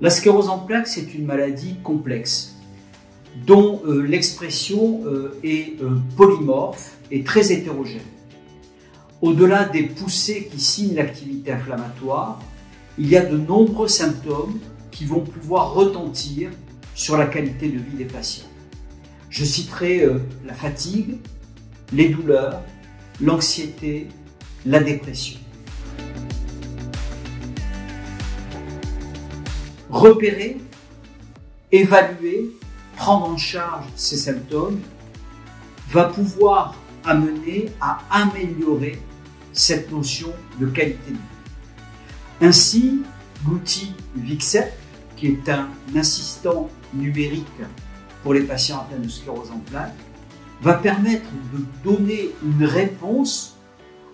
La sclérose en plaques, c'est une maladie complexe dont l'expression est polymorphe et très hétérogène. Au-delà des poussées qui signent l'activité inflammatoire, il y a de nombreux symptômes qui vont pouvoir retentir sur la qualité de vie des patients. Je citerai la fatigue, les douleurs, l'anxiété, la dépression. Repérer, évaluer, prendre en charge ces symptômes va pouvoir amener à améliorer cette notion de qualité de vie. Ainsi, l'outil Vixet, qui est un assistant numérique pour les patients atteints de sclérose en plaques, va permettre de donner une réponse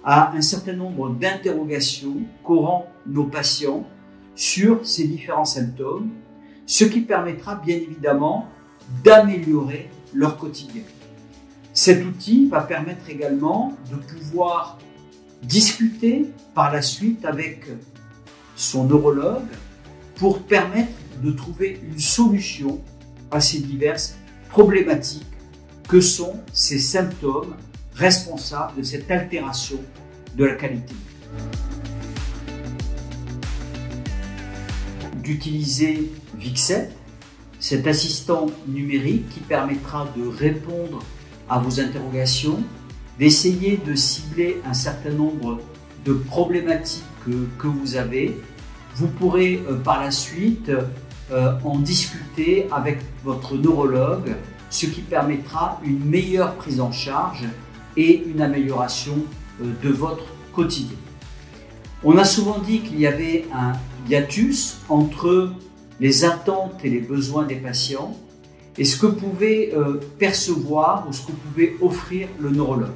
à un certain nombre d'interrogations qu'auront nos patients sur ces différents symptômes, ce qui permettra bien évidemment d'améliorer leur quotidien. Cet outil va permettre également de pouvoir discuter par la suite avec son neurologue pour permettre de trouver une solution à ces diverses problématiques que sont ces symptômes responsables de cette altération de la qualité de vie. D'utiliser Vixet, cet assistant numérique qui permettra de répondre à vos interrogations, d'essayer de cibler un certain nombre de problématiques que vous avez. Vous pourrez par la suite en discuter avec votre neurologue, ce qui permettra une meilleure prise en charge et une amélioration de votre quotidien. On a souvent dit qu'il y avait un hiatus entre les attentes et les besoins des patients et ce que pouvait percevoir ou ce que pouvait offrir le neurologue.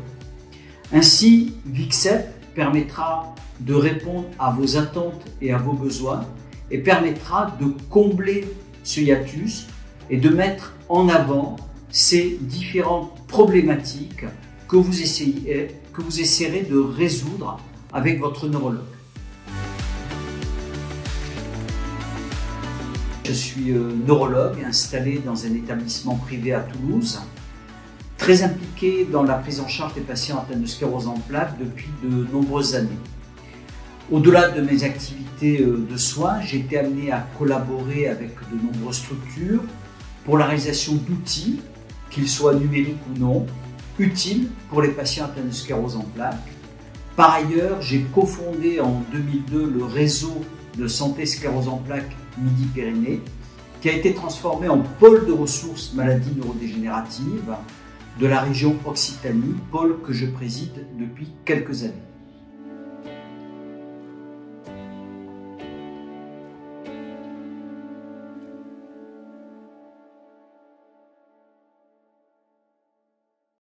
Ainsi, Vixet permettra de répondre à vos attentes et à vos besoins et permettra de combler ce hiatus et de mettre en avant ces différentes problématiques que vous essayerez de résoudre avec votre neurologue. Je suis neurologue installé dans un établissement privé à Toulouse, très impliqué dans la prise en charge des patients atteints de sclérose en plaques depuis de nombreuses années. Au-delà de mes activités de soins, j'ai été amené à collaborer avec de nombreuses structures pour la réalisation d'outils, qu'ils soient numériques ou non, utiles pour les patients atteints de sclérose en plaques. Par ailleurs, j'ai cofondé en 2002 le réseau de santé sclérose en plaques Midi-Pyrénées, qui a été transformé en pôle de ressources maladies neurodégénératives de la région Occitanie, pôle que je préside depuis quelques années.